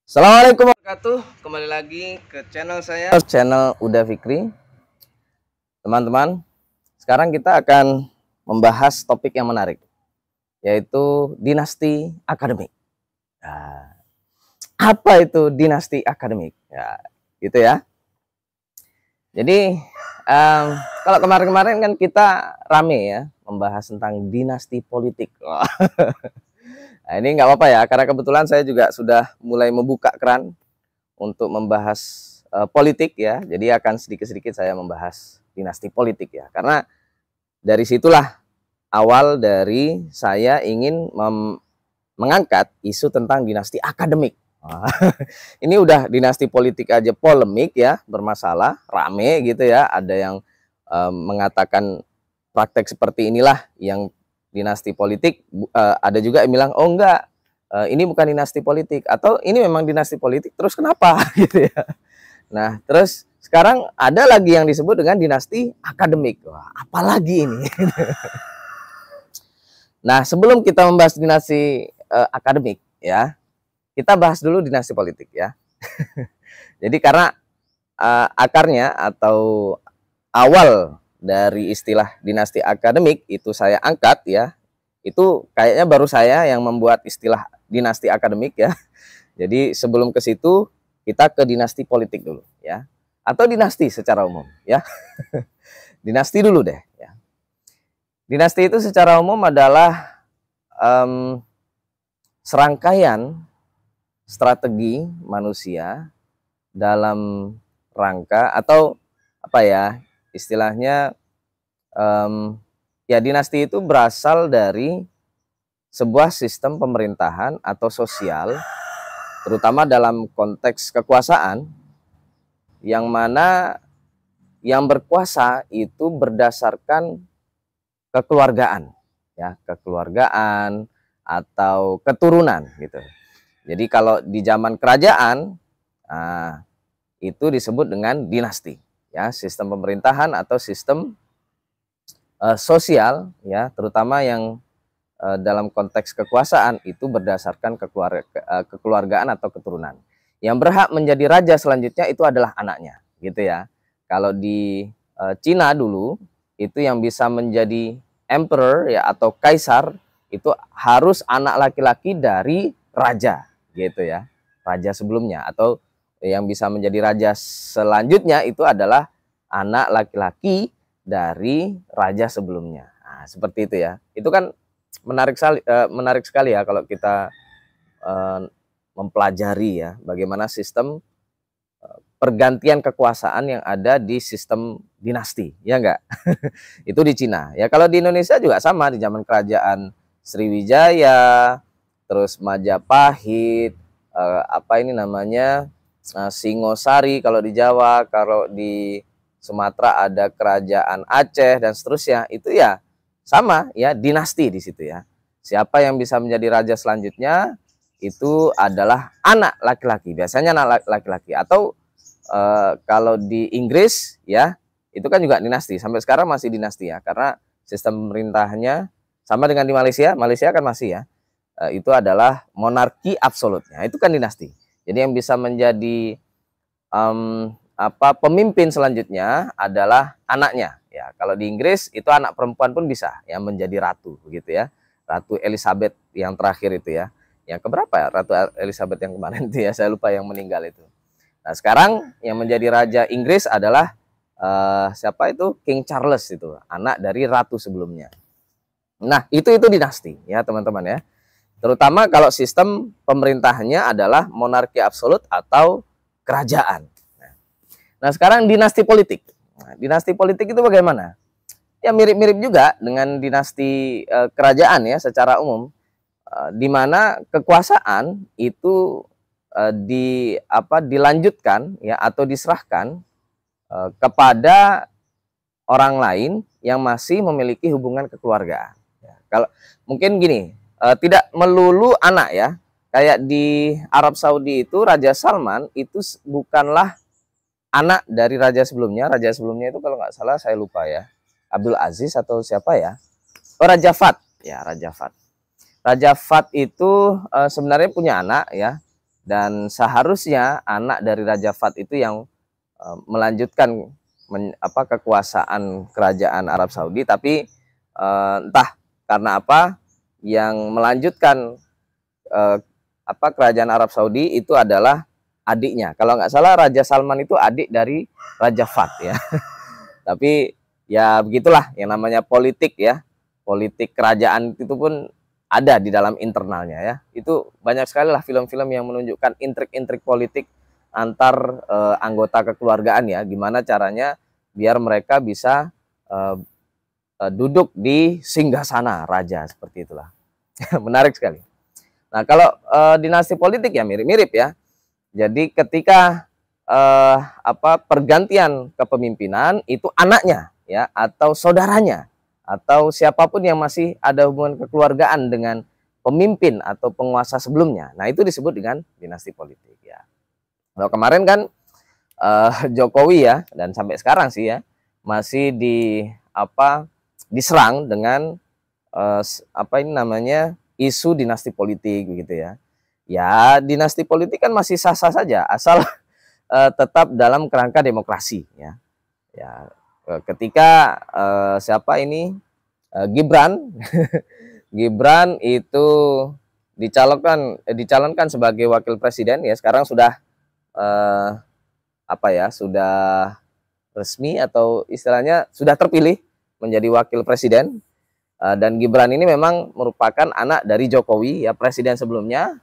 Assalamualaikum warahmatullahi wabarakatuh. Kembali lagi ke channel saya, channel Uda Fikri. Teman-teman, sekarang kita akan membahas topik yang menarik, yaitu dinasti akademik. Nah, apa itu dinasti akademik? Ya, gitu ya. Jadi, kalau kemarin-kemarin kan kita rame ya membahas tentang dinasti politik. Nah, ini nggak apa-apa ya, karena kebetulan saya juga sudah mulai membuka keran untuk membahas politik ya. Jadi akan sedikit-sedikit saya membahas dinasti politik ya. Karena dari situlah awal dari saya ingin mengangkat isu tentang dinasti akademik. Ini udah dinasti politik aja polemik ya, bermasalah, rame gitu ya. Ada yang mengatakan praktek seperti inilah yang dinasti politik, ada juga yang bilang oh enggak, ini bukan dinasti politik, atau ini memang dinasti politik terus kenapa gitu ya. Nah terus sekarang ada lagi yang disebut dengan dinasti akademik. Wah, apalagi ini. Nah sebelum kita membahas dinasti akademik ya, kita bahas dulu dinasti politik ya. Jadi karena akarnya atau awal dari istilah dinasti akademik itu saya angkat ya, itu kayaknya baru saya yang membuat istilah dinasti akademik ya. Jadi sebelum ke situ kita ke dinasti politik dulu ya, atau dinasti secara umum ya. Dinasti dulu deh ya. Dinasti itu secara umum adalah serangkaian strategi manusia dalam rangka atau apa ya istilahnya, ya dinasti itu berasal dari sebuah sistem pemerintahan atau sosial, terutama dalam konteks kekuasaan, yang mana yang berkuasa itu berdasarkan kekeluargaan, ya kekeluargaan atau keturunan gitu. Jadi kalau di zaman kerajaan, itu disebut dengan dinasti. Ya, sistem pemerintahan atau sistem sosial ya, terutama yang dalam konteks kekuasaan itu berdasarkan kekeluargaan atau keturunan. Yang berhak menjadi raja selanjutnya itu adalah anaknya, gitu ya. Kalau di Cina dulu itu yang bisa menjadi emperor ya atau kaisar itu harus anak laki-laki dari raja, gitu ya. Raja sebelumnya, atau yang bisa menjadi raja selanjutnya itu adalah anak laki-laki dari raja sebelumnya. Nah, seperti itu ya. Itu kan menarik sekali ya kalau kita mempelajari ya bagaimana sistem pergantian kekuasaan yang ada di sistem dinasti, ya enggak? Itu di Cina. Ya kalau di Indonesia juga sama, di zaman kerajaan Sriwijaya, terus Majapahit, apa ini namanya? Singosari kalau di Jawa, kalau di Sumatera ada kerajaan Aceh dan seterusnya. Itu ya sama ya, dinasti di situ ya. Siapa yang bisa menjadi raja selanjutnya itu adalah anak laki-laki, biasanya anak laki-laki. Atau kalau di Inggris ya, itu kan juga dinasti, sampai sekarang masih dinasti ya, karena sistem pemerintahnya sama dengan di Malaysia. Malaysia kan masih ya, itu adalah monarki absolutnya, itu kan dinasti. Jadi yang bisa menjadi pemimpin selanjutnya adalah anaknya. Ya, kalau di Inggris itu anak perempuan pun bisa ya menjadi ratu begitu ya. Ratu Elizabeth yang terakhir itu ya. Yang keberapa ya Ratu Elizabeth yang kemarin itu ya, saya lupa yang meninggal itu. Nah, sekarang yang menjadi raja Inggris adalah siapa itu? King Charles itu, anak dari ratu sebelumnya. Nah, itu dinasti ya, teman-teman ya. Terutama kalau sistem pemerintahnya adalah monarki absolut atau kerajaan. Nah sekarang dinasti politik. Nah, dinasti politik itu bagaimana? Ya mirip-mirip juga dengan dinasti kerajaan ya secara umum, di mana kekuasaan itu dilanjutkan ya atau diserahkan kepada orang lain yang masih memiliki hubungan kekeluargaan. Ya, kalau mungkin gini, tidak melulu anak ya. Kayak di Arab Saudi itu Raja Salman itu bukanlah anak dari raja sebelumnya. Raja sebelumnya itu kalau nggak salah saya lupa ya, Abdul Aziz atau siapa ya. Oh, Raja Fahd ya, Raja Fahd. Raja Fahd itu sebenarnya punya anak ya, dan seharusnya anak dari Raja Fahd itu yang melanjutkan kekuasaan kerajaan Arab Saudi, tapi entah karena apa yang melanjutkan kerajaan Arab Saudi itu adalah adiknya. Kalau nggak salah Raja Salman itu adik dari Raja Fahd ya. Tapi ya begitulah yang namanya politik ya. Politik kerajaan itu pun ada di dalam internalnya ya. Itu banyak sekali lah film-film yang menunjukkan intrik-intrik politik antar anggota kekeluargaan ya. Gimana caranya biar mereka bisa duduk di singgasana raja, seperti itulah. Menarik sekali. Nah, kalau dinasti politik ya mirip-mirip ya. Jadi ketika pergantian kepemimpinan itu anaknya ya atau saudaranya atau siapapun yang masih ada hubungan kekeluargaan dengan pemimpin atau penguasa sebelumnya. Nah, itu disebut dengan dinasti politik ya. Kalau kemarin kan Jokowi ya, dan sampai sekarang sih ya masih diserang dengan isu dinasti politik begitu ya. Ya, dinasti politik kan masih sah-sah saja asal tetap dalam kerangka demokrasi ya. Ya, ketika Gibran Gibran itu dicalonkan sebagai wakil presiden ya, sekarang sudah sudah resmi atau istilahnya sudah terpilih menjadi wakil presiden, dan Gibran ini memang merupakan anak dari Jokowi ya, presiden sebelumnya,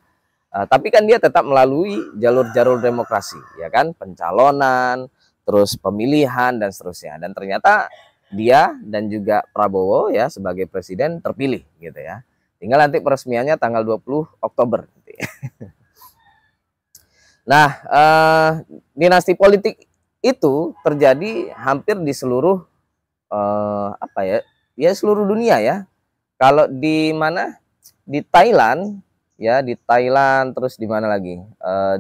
tapi kan dia tetap melalui jalur-jalur demokrasi ya kan, pencalonan, terus pemilihan dan seterusnya, dan ternyata dia dan juga Prabowo ya sebagai presiden terpilih gitu ya. Tinggal nanti peresmiannya tanggal 20 Oktober gitu ya. Nah, dinasti politik itu terjadi hampir di seluruh seluruh dunia ya. Kalau di mana? Di Thailand ya, terus di mana lagi?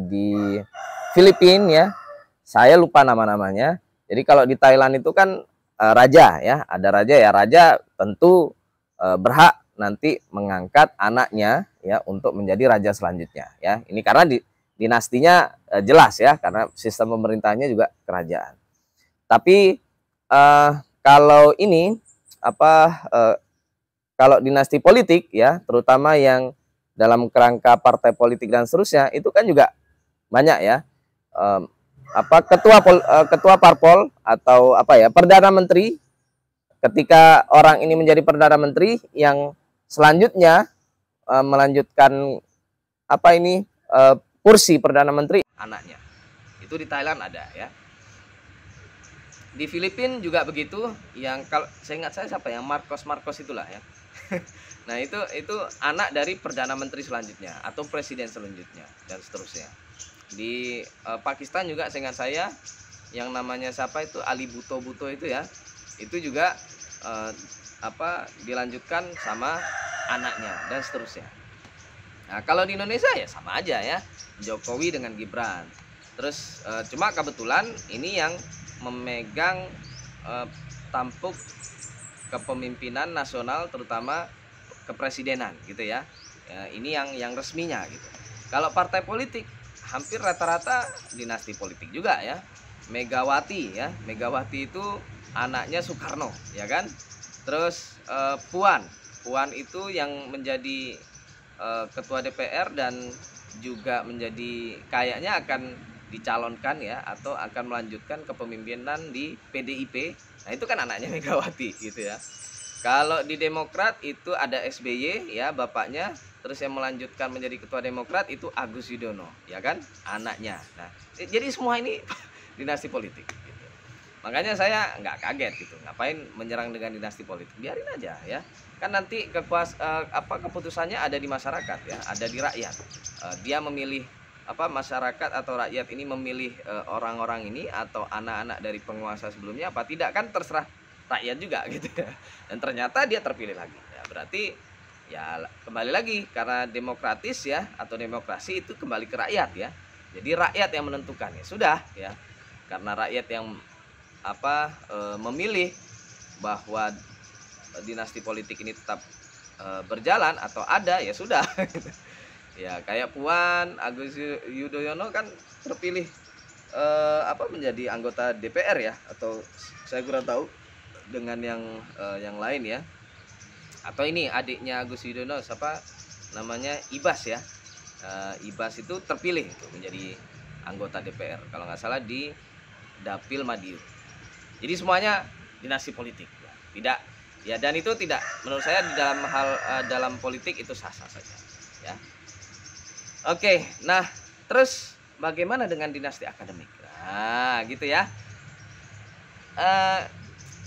Di Filipina ya. Saya lupa nama-namanya. Jadi kalau di Thailand itu kan raja ya, ada raja ya. Raja tentu berhak nanti mengangkat anaknya ya untuk menjadi raja selanjutnya ya. Ini karena dinastinya jelas ya, karena sistem pemerintahnya juga kerajaan. Tapi kalau ini kalau dinasti politik ya, terutama yang dalam kerangka partai politik dan seterusnya, itu kan juga banyak ya. Ketua parpol atau perdana menteri, ketika orang ini menjadi perdana menteri yang selanjutnya melanjutkan kursi perdana menteri anaknya. Itu di Thailand ada ya. Di Filipina juga begitu, yang kalau saya ingat siapa yang Marcos itulah ya. Nah, itu anak dari perdana menteri selanjutnya atau presiden selanjutnya dan seterusnya. Di Pakistan juga seingat saya yang namanya siapa itu Ali Bhutto itu ya, itu juga dilanjutkan sama anaknya dan seterusnya. Nah, kalau di Indonesia ya sama aja ya, Jokowi dengan Gibran. Terus cuma kebetulan ini yang memegang tampuk kepemimpinan nasional, terutama kepresidenan gitu ya. Ini yang resminya gitu. Kalau partai politik hampir rata-rata dinasti politik juga ya. Megawati itu anaknya Soekarno ya kan. Terus Puan itu yang menjadi ketua DPR dan juga menjadi kayaknya akan dicalonkan ya, atau akan melanjutkan kepemimpinan di PDIP. Nah, itu kan anaknya Megawati gitu ya. Kalau di Demokrat itu ada SBY ya, bapaknya. Terus yang melanjutkan menjadi ketua Demokrat itu Agus Yudhoyono ya kan, anaknya. Nah, jadi semua ini dinasti politik gitu. Makanya saya nggak kaget gitu, ngapain menyerang dengan dinasti politik, biarin aja ya. Kan nanti keputusannya ada di masyarakat ya, ada di rakyat. Dia memilih masyarakat atau rakyat ini memilih orang-orang ini atau anak-anak dari penguasa sebelumnya apa tidak, kan terserah rakyat juga gitu ya. Dan ternyata dia terpilih lagi ya, berarti ya kembali lagi karena demokratis ya, atau demokrasi itu kembali ke rakyat ya. Jadi rakyat yang menentukan ya sudah ya, karena rakyat yang memilih bahwa dinasti politik ini tetap berjalan atau ada ya sudah. Ya, kayak Puan Agus Yudhoyono kan terpilih menjadi anggota DPR ya, atau saya kurang tahu dengan yang lain ya. Atau ini adiknya Agus Yudhoyono, siapa namanya, Ibas ya. Ibas itu terpilih untuk menjadi anggota DPR kalau nggak salah di Dapil Madiun. Jadi semuanya dinasti politik ya. Tidak ya, dan itu tidak, menurut saya di dalam hal dalam politik itu sah-sah saja ya. Oke, nah terus bagaimana dengan dinasti akademik? Nah, gitu ya. Eh,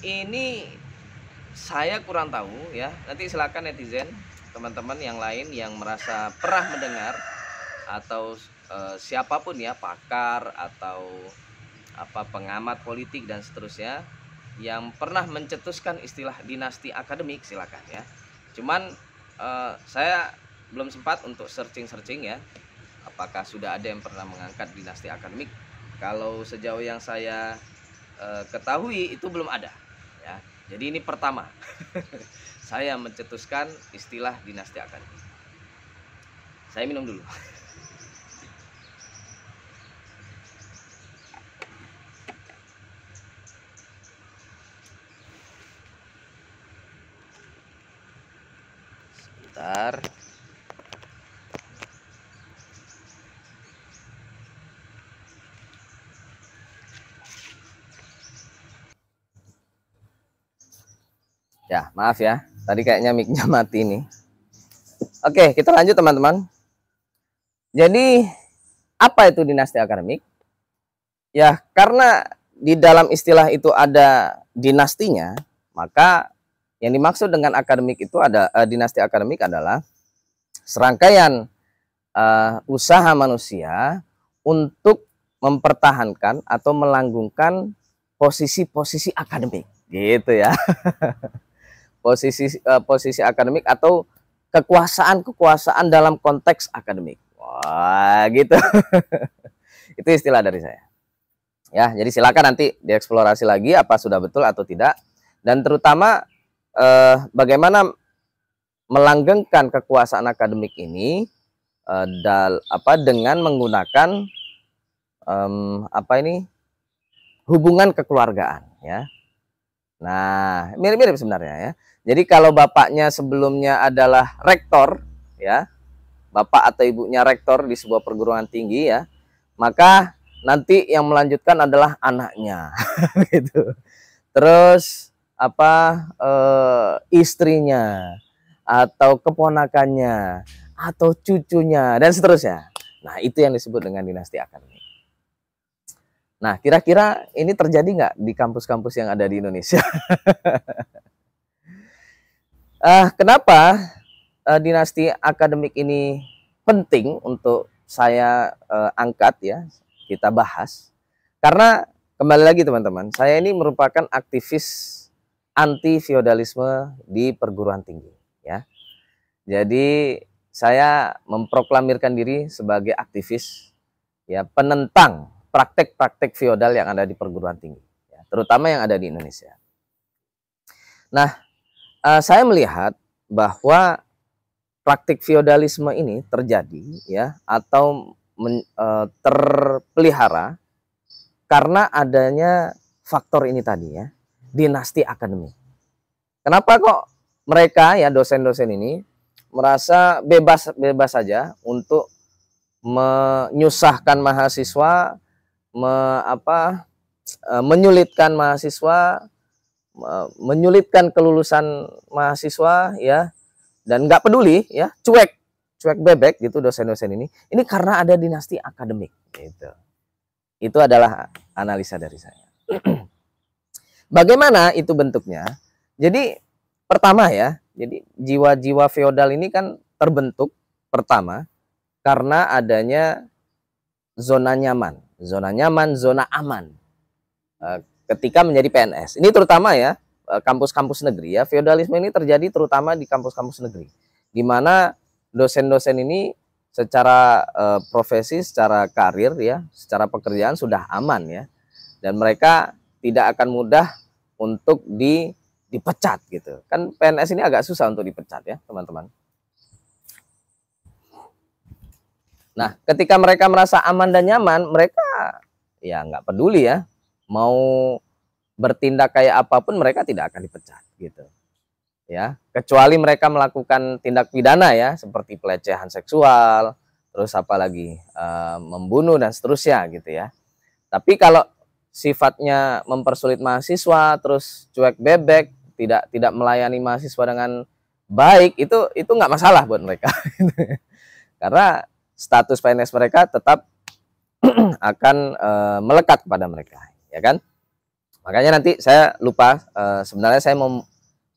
ini saya kurang tahu ya. Nanti silakan netizen, teman-teman yang lain yang merasa pernah mendengar atau siapapun ya, pakar atau pengamat politik dan seterusnya yang pernah mencetuskan istilah dinasti akademik, silakan ya. Cuman saya belum sempat untuk searching ya, apakah sudah ada yang pernah mengangkat dinasti akademik. Kalau sejauh yang saya ketahui itu belum ada ya. Jadi ini pertama saya mencetuskan istilah dinasti akademik. Saya minum dulu. Sebentar. Ya, maaf ya. Tadi kayaknya mic-nya mati nih. Oke, kita lanjut teman-teman. Jadi, apa itu dinasti akademik? Ya, karena di dalam istilah itu ada dinastinya, maka yang dimaksud dengan akademik itu ada dinasti akademik adalah serangkaian usaha manusia untuk mempertahankan atau melanggengkan posisi-posisi akademik, gitu ya. Posisi akademik atau kekuasaan dalam konteks akademik. Wah, gitu. Itu istilah dari saya. Ya, jadi silakan nanti dieksplorasi lagi apa sudah betul atau tidak, dan terutama bagaimana melanggengkan kekuasaan akademik ini dengan menggunakan hubungan kekeluargaan ya. Nah, mirip-mirip sebenarnya ya. Jadi kalau bapaknya sebelumnya adalah rektor ya, bapak atau ibunya rektor di sebuah perguruan tinggi ya, maka nanti yang melanjutkan adalah anaknya gitu. Terus istrinya atau keponakannya atau cucunya dan seterusnya. Nah, itu yang disebut dengan dinasti akademik. Nah, kira-kira ini terjadi nggak di kampus-kampus yang ada di Indonesia? Kenapa dinasti akademik ini penting untuk saya angkat ya, kita bahas? Karena kembali lagi teman-teman, saya ini merupakan aktivis anti feodalisme di perguruan tinggi ya. Jadi saya memproklamirkan diri sebagai aktivis ya, penentang praktek-praktek feodal yang ada di perguruan tinggi ya, terutama yang ada di Indonesia. Nah, saya melihat bahwa praktik feodalisme ini terjadi ya, atau terpelihara karena adanya faktor ini tadi ya, dinasti akademik. Kenapa kok mereka ya, dosen-dosen ini merasa bebas saja untuk menyusahkan mahasiswa, menyulitkan mahasiswa, menyulitkan kelulusan mahasiswa ya, dan nggak peduli ya, cuek bebek gitu dosen-dosen ini karena ada dinasti akademik gitu. Itu adalah analisa dari saya. Bagaimana itu bentuknya? Jadi pertama ya, jadi jiwa-jiwa feodal ini kan terbentuk pertama karena adanya zona nyaman, zona aman ketika menjadi PNS. Ini terutama ya kampus-kampus negeri ya. Feodalisme ini terjadi terutama di kampus-kampus negeri, di mana dosen-dosen ini secara profesi, secara karir ya, secara pekerjaan sudah aman ya, dan mereka tidak akan mudah untuk dipecat gitu. Kan PNS ini agak susah untuk dipecat ya teman-teman. Nah, ketika mereka merasa aman dan nyaman, mereka ya nggak peduli ya, mau bertindak kayak apapun mereka tidak akan dipecat gitu. Ya, kecuali mereka melakukan tindak pidana ya, seperti pelecehan seksual, terus apalagi membunuh dan seterusnya gitu ya. Tapi kalau sifatnya mempersulit mahasiswa, terus cuek bebek, tidak melayani mahasiswa dengan baik, itu nggak masalah buat mereka. Karena status PNS mereka tetap akan melekat kepada mereka, ya kan? Makanya nanti saya lupa, sebenarnya saya mau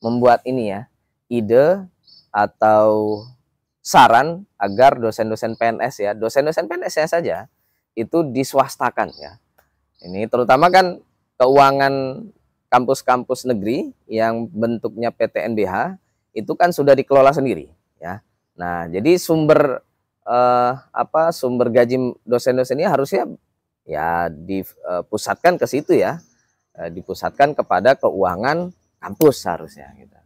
membuat ini ya, ide atau saran agar dosen-dosen PNS ya, dosen-dosen PNS ya saja itu diswastakan ya. Ini terutama kan keuangan kampus-kampus negeri yang bentuknya PTNBH itu kan sudah dikelola sendiri ya. Nah, jadi sumber sumber gaji dosen-dosen ini harusnya ya dipusatkan ke situ ya, dipusatkan kepada keuangan kampus harusnya gitu.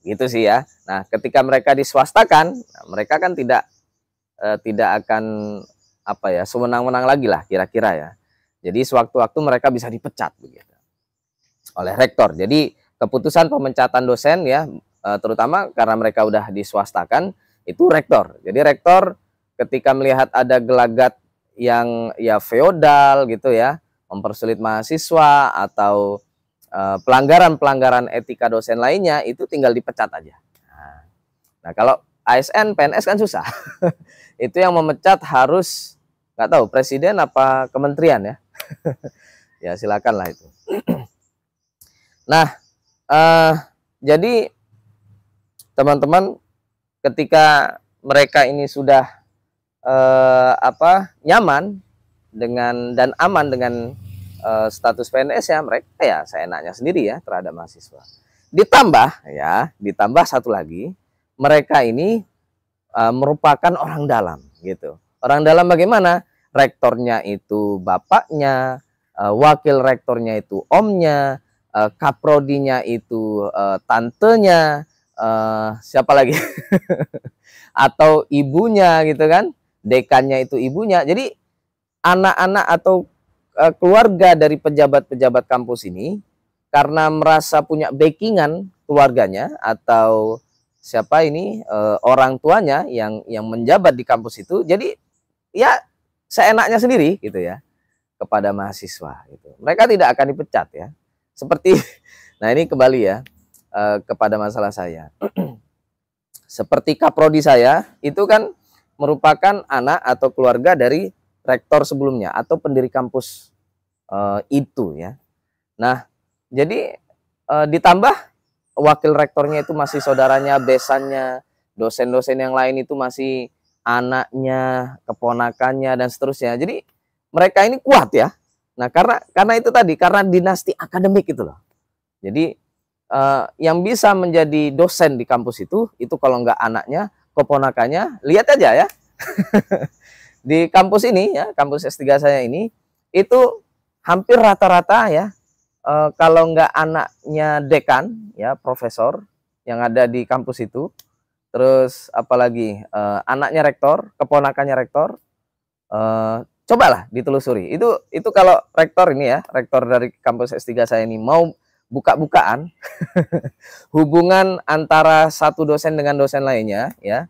Gitu sih ya. Nah, ketika mereka diswastakan, mereka kan tidak akan sewenang-wenang lagi lah kira-kira ya. Jadi sewaktu-waktu mereka bisa dipecat begitu oleh rektor. Jadi keputusan pemecatan dosen ya, terutama karena mereka udah diswastakan, itu rektor. Jadi rektor ketika melihat ada gelagat yang ya feodal gitu ya, mempersulit mahasiswa atau pelanggaran-pelanggaran etika dosen lainnya, itu tinggal dipecat aja. Nah, kalau ASN, PNS kan susah. Itu yang memecat harus, nggak tahu presiden apa kementerian ya. Ya silakanlah itu. Nah, jadi teman-teman, ketika mereka ini sudah nyaman dengan dan aman dengan status PNS ya, mereka ya seenaknya sendiri ya terhadap mahasiswa. Ditambah satu lagi, mereka ini merupakan orang dalam gitu. Orang dalam bagaimana? Rektornya itu bapaknya, wakil rektornya itu omnya, kaprodinya itu tantenya, siapa lagi? Atau ibunya gitu kan, dekannya itu ibunya. Jadi anak-anak atau keluarga dari pejabat-pejabat kampus ini karena merasa punya backingan keluarganya atau orang tuanya yang menjabat di kampus itu, jadi ya seenaknya sendiri gitu ya kepada mahasiswa gitu. Mereka tidak akan dipecat ya. Seperti nah ini kembali ya kepada masalah saya. Seperti kaprodi saya itu kan merupakan anak atau keluarga dari rektor sebelumnya atau pendiri kampus itu ya. Nah, jadi ditambah wakil rektornya itu masih saudaranya, besannya, dosen-dosen yang lain itu masih anaknya, keponakannya dan seterusnya. Jadi mereka ini kuat ya. Nah, karena itu tadi, karena dinasti akademik itu loh. Jadi yang bisa menjadi dosen di kampus itu kalau nggak anaknya, keponakannya, lihat aja ya. Di kampus ini ya, kampus S3 saya ini, itu hampir rata-rata ya, kalau nggak anaknya dekan ya, profesor yang ada di kampus itu, terus apalagi anaknya rektor, keponakannya rektor, cobalah ditelusuri. Itu kalau rektor ini ya, rektor dari kampus S3 saya ini mau buka-bukaan hubungan antara satu dosen dengan dosen lainnya ya,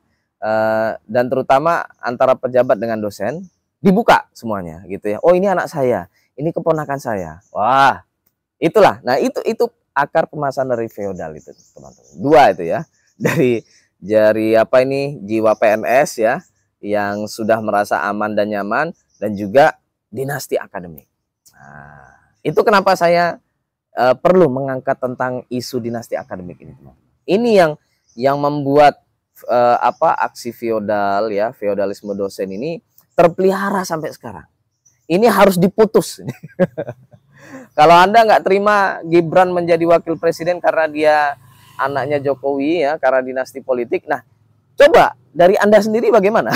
dan terutama antara pejabat dengan dosen, dibuka semuanya gitu ya. Oh, ini anak saya, ini keponakan saya. Wah, itulah. Nah, itu akar permasalahan dari feodal itu, teman-teman. Dua itu ya. Dari jiwa PNS ya, yang sudah merasa aman dan nyaman, dan juga dinasti akademik. Nah, itu kenapa saya perlu mengangkat tentang isu dinasti akademik ini, teman-teman. Ini yang membuat aksi feodal ya, feodalisme dosen ini terpelihara sampai sekarang. Ini harus diputus. Kalau Anda nggak terima Gibran menjadi wakil presiden karena dia anaknya Jokowi ya, karena dinasti politik, nah coba dari Anda sendiri bagaimana?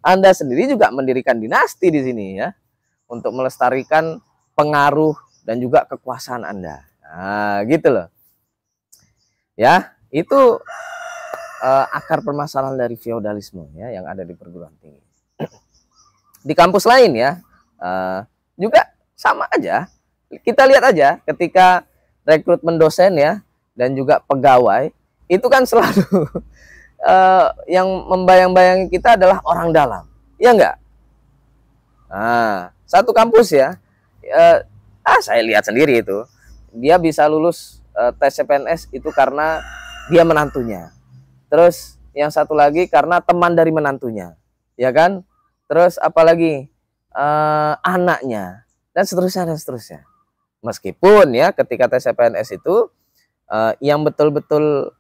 Anda sendiri juga mendirikan dinasti di sini ya, untuk melestarikan pengaruh dan juga kekuasaan Anda. Nah, gitu loh. Ya, itu akar permasalahan dari feodalisme ya yang ada di perguruan tinggi. Di kampus lain ya juga sama aja. Kita lihat aja ketika rekrutmen dosen ya dan juga pegawai itu kan selalu yang membayang-bayangi kita adalah orang dalam, ya enggak? Nah, satu kampus ya, saya lihat sendiri itu, dia bisa lulus tes CPNS itu karena dia menantunya. Terus yang satu lagi karena teman dari menantunya, ya kan? Terus apalagi anaknya dan seterusnya dan seterusnya. Meskipun ya ketika tes CPNS itu yang betul-betul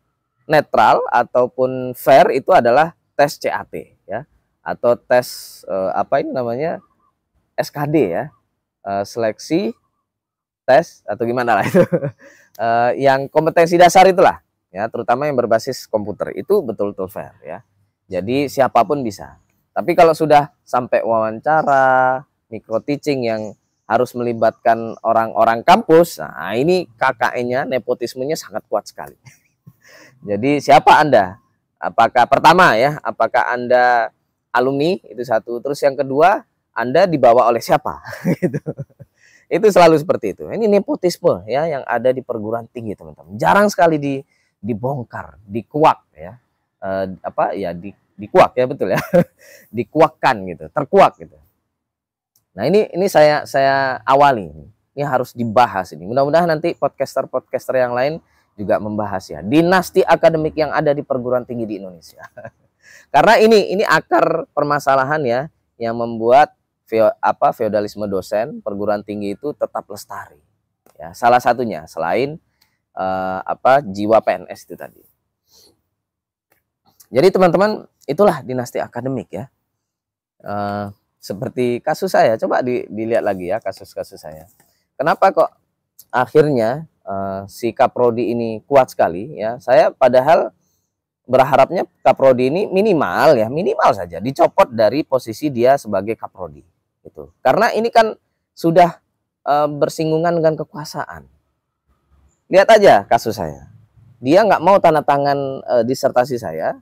netral ataupun fair itu adalah tes CAT ya atau tes apa ini namanya SKD ya, seleksi tes atau gimana lah itu yang kompetensi dasar itulah ya, terutama yang berbasis komputer itu betul-betul fair ya. Jadi siapapun bisa. Tapi kalau sudah sampai wawancara, micro teaching yang harus melibatkan orang-orang kampus, nah ini KKN-nya, nepotismenya sangat kuat sekali. Jadi siapa Anda? Apakah pertama ya, apakah Anda alumni itu satu, terus yang kedua Anda dibawa oleh siapa? Gitu. Itu selalu seperti itu. Ini nepotisme ya yang ada di perguruan tinggi teman-teman. Jarang sekali dibongkar, dikuak ya, dikuak ya betul ya, dikuakkan gitu, terkuak gitu. Nah ini saya awali, ini harus dibahas ini. Mudah-mudahan nanti podcaster yang lain juga membahas ya dinasti akademik yang ada di perguruan tinggi di Indonesia. Karena ini akar permasalahan ya yang membuat feodalisme dosen perguruan tinggi itu tetap lestari. Ya, salah satunya selain jiwa PNS itu tadi. Jadi teman-teman itulah dinasti akademik ya. Seperti kasus saya, coba dilihat lagi ya kasus-kasus saya. Kenapa kok akhirnya si Kaprodi ini kuat sekali ya? Saya padahal berharapnya Kaprodi ini minimal saja dicopot dari posisi dia sebagai Kaprodi itu. Karena ini kan sudah bersinggungan dengan kekuasaan. Lihat aja kasus saya. Dia nggak mau tanda tangan disertasi saya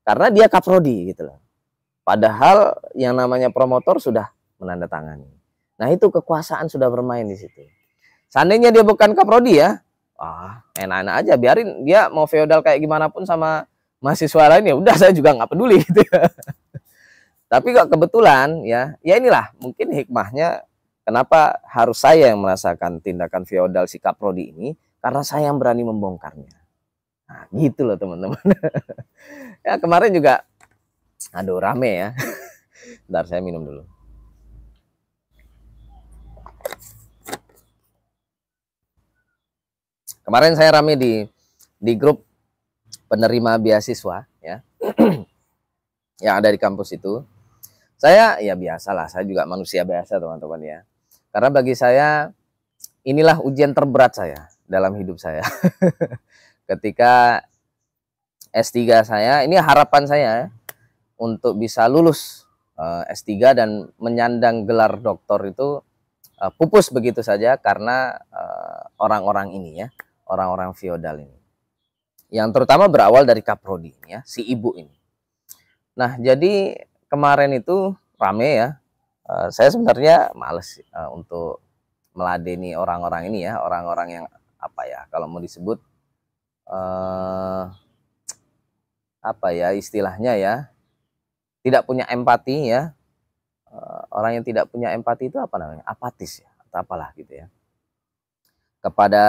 karena dia Kaprodi gitu loh. Padahal yang namanya promotor sudah menandatangani. Nah itu kekuasaan sudah bermain di situ. Seandainya dia bukan Kaprodi ya, enak-enak aja, biarin dia mau feodal kayak gimana pun sama mahasiswa lain ya udah saya juga nggak peduli gitu ya. Tapi kok kebetulan ya inilah mungkin hikmahnya kenapa harus saya yang merasakan tindakan feodal si Kaprodi ini karena saya yang berani membongkarnya. Nah gitu loh teman-teman. Ya kemarin juga aduh rame ya. Bentar saya minum dulu. Kemarin saya rame di grup penerima beasiswa ya. Yang ada di kampus itu. Saya ya biasalah, saya juga manusia biasa teman-teman ya. Karena bagi saya inilah ujian terberat saya dalam hidup saya. Ketika S3 saya, ini harapan saya untuk bisa lulus S3 dan menyandang gelar doktor itu pupus begitu saja karena orang-orang ini ya, orang-orang feodal ini. Yang terutama berawal dari Kaprodi ya, si ibu ini. Nah, jadi kemarin itu rame ya. Saya sebenarnya males untuk meladeni orang-orang ini ya, orang-orang yang apa ya, kalau mau disebut istilahnya ya, tidak punya empati ya. Orang yang tidak punya empati itu apa namanya? Apatis ya, atau apalah gitu ya. Kepada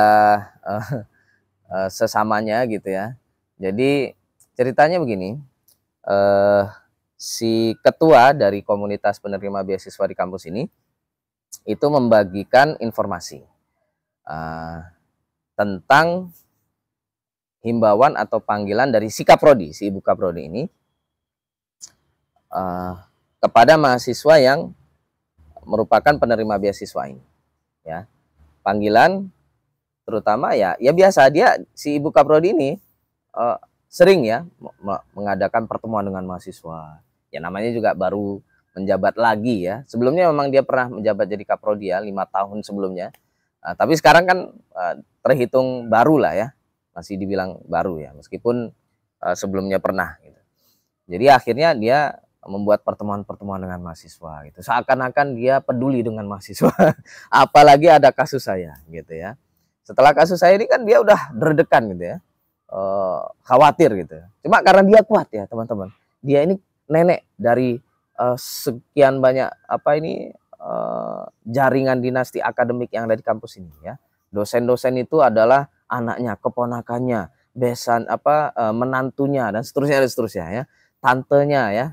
sesamanya gitu ya. Jadi ceritanya begini, si ketua dari komunitas penerima beasiswa di kampus ini itu membagikan informasi tentang himbauan atau panggilan dari si Kaprodi, si ibu Kaprodi ini kepada mahasiswa yang merupakan penerima beasiswa ini ya. Panggilan terutama ya biasa dia si ibu Kaprodi ini sering ya mengadakan pertemuan dengan mahasiswa. Ya namanya juga baru menjabat lagi ya. Sebelumnya memang dia pernah menjabat jadi Kaprodi ya 5 tahun sebelumnya. Tapi sekarang kan terhitung baru lah ya. Masih dibilang baru ya. Meskipun sebelumnya pernah gitu. Jadi akhirnya dia membuat pertemuan-pertemuan dengan mahasiswa gitu. Seakan-akan dia peduli dengan mahasiswa. Apalagi ada kasus saya gitu ya. Setelah kasus saya ini kan dia udah derdekan gitu ya. Khawatir gitu. Cuma karena dia kuat ya, teman-teman. Dia ini nenek dari sekian banyak jaringan dinasti akademik yang ada di kampus ini ya. Dosen-dosen itu adalah anaknya, keponakannya, besan menantunya dan seterusnya ya. Tantenya ya.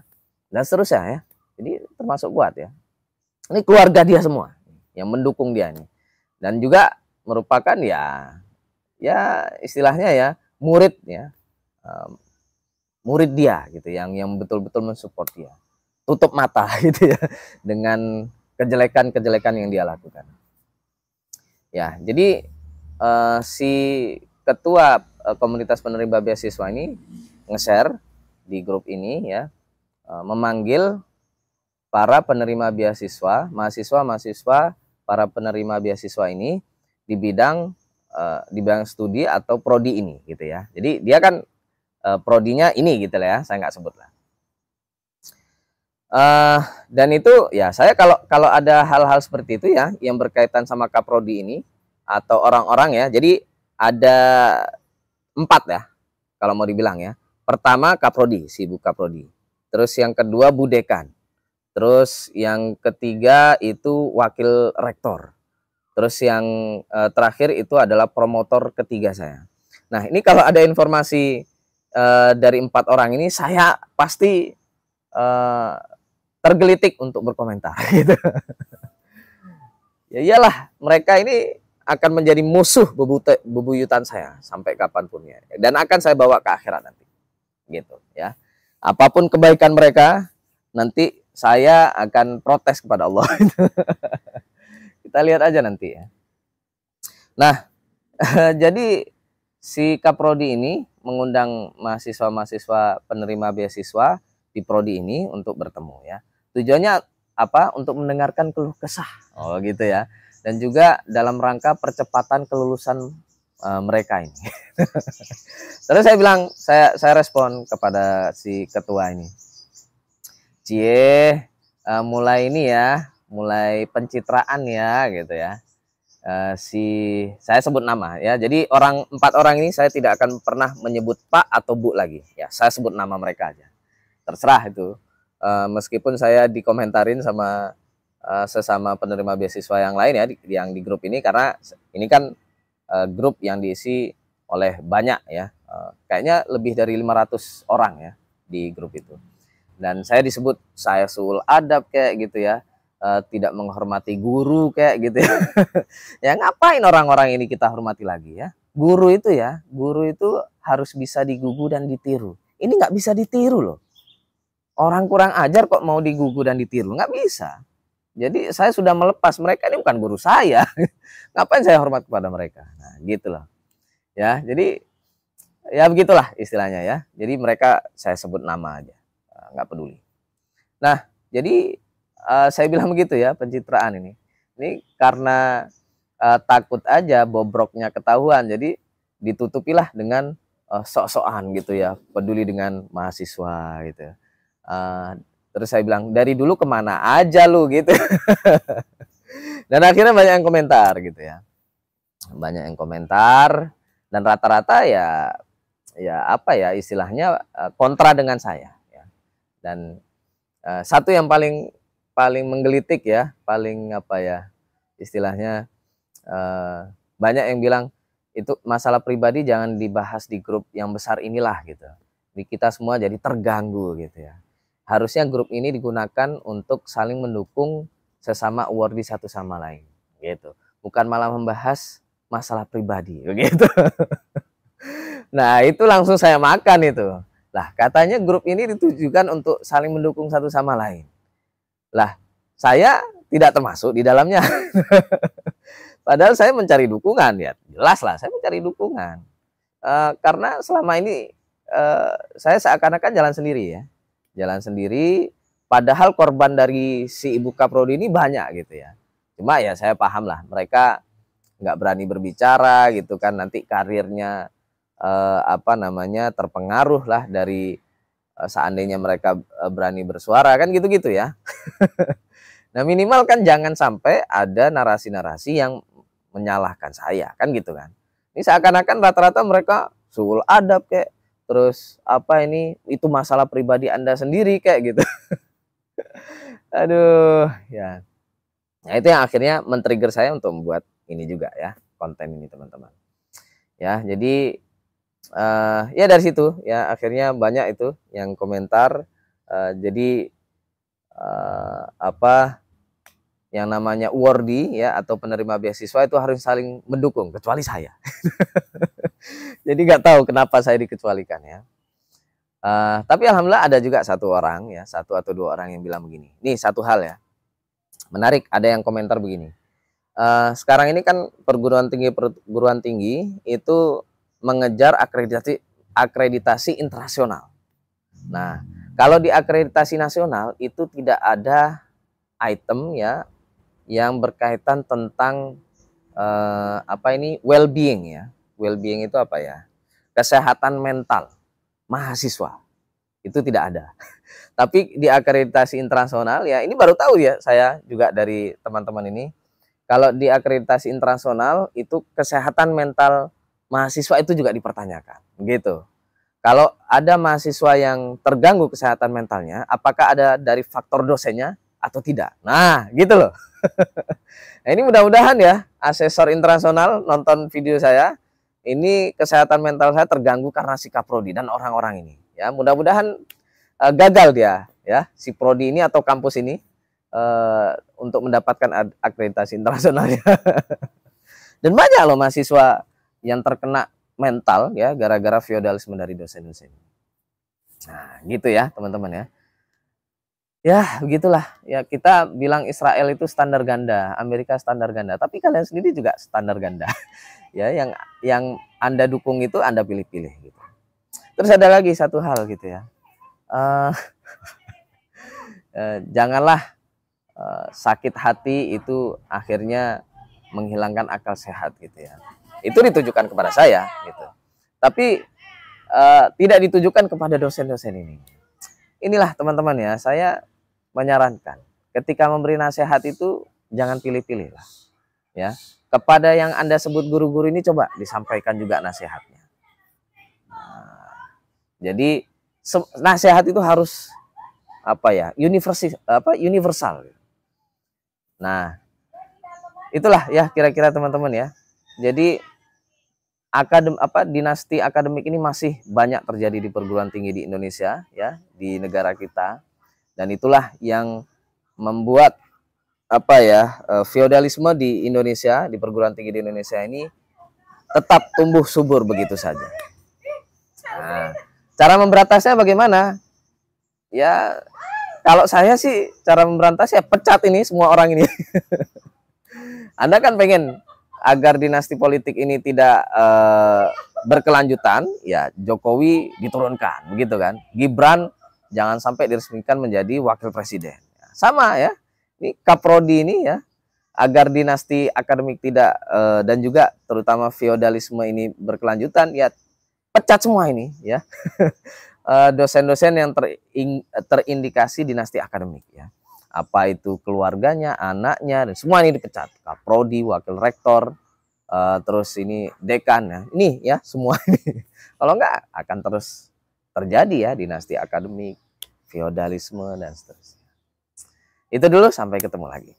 Dan seterusnya ya. Jadi termasuk kuat ya. Ini keluarga dia semua yang mendukung dia nih. Dan juga merupakan ya istilahnya ya murid ya. Murid dia gitu yang betul-betul mensupport dia. Tutup mata gitu ya dengan kejelekan-kejelekan yang dia lakukan. Ya, jadi si ketua komunitas penerima beasiswa ini nge-share di grup ini ya, memanggil para penerima beasiswa, mahasiswa para penerima beasiswa ini di bidang studi atau prodi ini gitu ya. Jadi dia kan prodinya ini gitu lah ya, saya nggak sebut lah. Dan itu ya saya kalau ada hal-hal seperti itu ya yang berkaitan sama kaprodi ini atau orang-orang ya, jadi ada 4 ya kalau mau dibilang ya. Pertama kaprodi, si ibu kaprodi. Terus yang kedua budekan. Terus yang ketiga itu wakil rektor. Terus yang terakhir itu adalah promotor ketiga saya. Nah ini kalau ada informasi dari 4 orang ini saya pasti tergelitik untuk berkomentar gitu. Ya iyalah, mereka ini akan menjadi musuh bebuyutan saya sampai kapanpun ya. Dan akan saya bawa ke akhirat nanti. Gitu ya. Apapun kebaikan mereka, nanti saya akan protes kepada Allah. Kita lihat aja nanti ya. Nah, jadi si Kaprodi ini mengundang mahasiswa-mahasiswa penerima beasiswa di prodi ini untuk bertemu ya. Tujuannya apa? Untuk mendengarkan keluh kesah. Oh gitu ya. Dan juga dalam rangka percepatan kelulusan mereka ini. Terus saya bilang, saya respon kepada si ketua ini. Cie, mulai ini ya, mulai pencitraan ya gitu ya. Saya sebut nama ya. Jadi 4 orang ini saya tidak akan pernah menyebut Pak atau Bu lagi. Ya, saya sebut nama mereka aja. Terserah itu. Meskipun saya dikomentarin sama sesama penerima beasiswa yang lain ya yang di grup ini, karena ini kan grup yang diisi oleh banyak ya, kayaknya lebih dari 500 orang ya di grup itu. Dan saya disebut saya suul adab kayak gitu ya, tidak menghormati guru kayak gitu ya. Ya ngapain orang-orang ini kita hormati lagi ya? Guru itu harus bisa digugu dan ditiru. Ini nggak bisa ditiru loh. Orang kurang ajar kok mau digugu dan ditiru, nggak bisa. Jadi saya sudah melepas, mereka ini bukan guru saya. Ngapain saya hormat kepada mereka? Nah, gitu loh. Ya, jadi ya begitulah istilahnya ya. Jadi mereka saya sebut nama aja, nggak peduli. Nah, jadi saya bilang begitu ya, pencitraan ini. Ini karena takut aja bobroknya ketahuan, jadi ditutupilah dengan sok-sokan gitu ya, peduli dengan mahasiswa gitu. Terus saya bilang, dari dulu kemana aja lu gitu. Dan akhirnya banyak yang komentar gitu ya. Banyak yang komentar dan rata-rata ya apa ya istilahnya kontra dengan saya ya. Dan satu yang paling menggelitik ya, paling apa ya istilahnya, banyak yang bilang itu masalah pribadi jangan dibahas di grup yang besar inilah gitu. Di kita semua jadi terganggu gitu ya. Harusnya grup ini digunakan untuk saling mendukung sesama awardee satu sama lain gitu. Bukan malah membahas masalah pribadi begitu. Nah, itu langsung saya makan itu. Lah, katanya grup ini ditujukan untuk saling mendukung satu sama lain. Lah, saya tidak termasuk di dalamnya. Padahal saya mencari dukungan ya. Jelas lah saya mencari dukungan. Karena selama ini saya seakan-akan jalan sendiri ya. Jalan sendiri, padahal korban dari si ibu kaprodi ini banyak gitu ya. Cuma ya saya paham lah, mereka nggak berani berbicara gitu kan, nanti karirnya apa namanya, terpengaruh lah dari seandainya mereka berani bersuara kan gitu-gitu ya. Nah minimal kan jangan sampai ada narasi-narasi yang menyalahkan saya kan gitu kan. Ini seakan-akan rata-rata mereka suul adab kayak, terus apa ini itu masalah pribadi Anda sendiri kayak gitu. Aduh ya. Nah itu yang akhirnya men-trigger saya untuk membuat ini juga ya, konten ini teman-teman. Ya jadi ya dari situ ya akhirnya banyak itu yang komentar. Jadi apa yang namanya awardee ya atau penerima beasiswa itu harus saling mendukung kecuali saya. Jadi nggak tahu kenapa saya dikecualikan ya. Tapi alhamdulillah ada juga satu orang ya, satu atau dua orang yang bilang begini. Nih satu hal ya, menarik, ada yang komentar begini. Sekarang ini kan perguruan tinggi itu mengejar akreditasi internasional. Nah, kalau di akreditasi nasional itu tidak ada item ya yang berkaitan tentang apa ini well-being ya. Well-being itu apa ya? Kesehatan mental mahasiswa. Itu tidak ada. Tapi di akreditasi internasional ya, ini baru tahu ya saya juga dari teman-teman ini. Kalau di akreditasi internasional itu kesehatan mental mahasiswa itu juga dipertanyakan, gitu. Kalau ada mahasiswa yang terganggu kesehatan mentalnya, apakah ada dari faktor dosennya atau tidak? Nah, gitu loh. Nah, ini mudah-mudahan ya, asesor internasional nonton video saya, ini kesehatan mental saya terganggu karena sikap prodi dan orang-orang ini. Ya, mudah-mudahan gagal dia, ya, si prodi ini atau kampus ini untuk mendapatkan akreditasi internasionalnya. Dan banyak loh mahasiswa yang terkena mental ya gara-gara feodalisme dari dosen-dosen. Nah, gitu ya, teman-teman ya. Ya, begitulah. Ya, kita bilang Israel itu standar ganda, Amerika standar ganda, tapi kalian sendiri juga standar ganda. Ya, yang Anda dukung itu Anda pilih-pilih gitu. Terus ada lagi satu hal gitu ya. Janganlah sakit hati itu akhirnya menghilangkan akal sehat gitu ya. Itu ditujukan kepada saya gitu. Tapi tidak ditujukan kepada dosen-dosen ini. Inilah teman-teman ya, saya menyarankan ketika memberi nasihat itu jangan pilih-pilih lah. Ya. Kepada yang Anda sebut guru-guru ini coba disampaikan juga nasihatnya. Nah, jadi nasihat itu harus apa ya? Universal. Nah, itulah ya kira-kira teman-teman ya. Jadi dinasti akademik ini masih banyak terjadi di perguruan tinggi di Indonesia ya, di negara kita. Dan itulah yang membuat feodalisme di Indonesia, di perguruan tinggi di Indonesia ini tetap tumbuh subur begitu saja. Nah, cara memberantasnya bagaimana? Ya, kalau saya sih cara memberantasnya pecat ini semua orang ini. Anda kan pengen agar dinasti politik ini tidak berkelanjutan, ya Jokowi diturunkan, begitu kan? Gibran jangan sampai diresmikan menjadi wakil presiden. Sama ya, ini Kaprodi ini ya, agar dinasti akademik tidak dan juga terutama feodalisme ini berkelanjutan, ya pecat semua ini ya. Dosen-dosen yang terindikasi dinasti akademik ya. Apa itu keluarganya, anaknya, dan semua ini dipecat. Kaprodi, wakil rektor, terus ini dekan ya. Ini ya semua ini. Kalau enggak akan terus terjadi ya dinasti akademik, feodalisme dan seterusnya. Itu dulu, sampai ketemu lagi.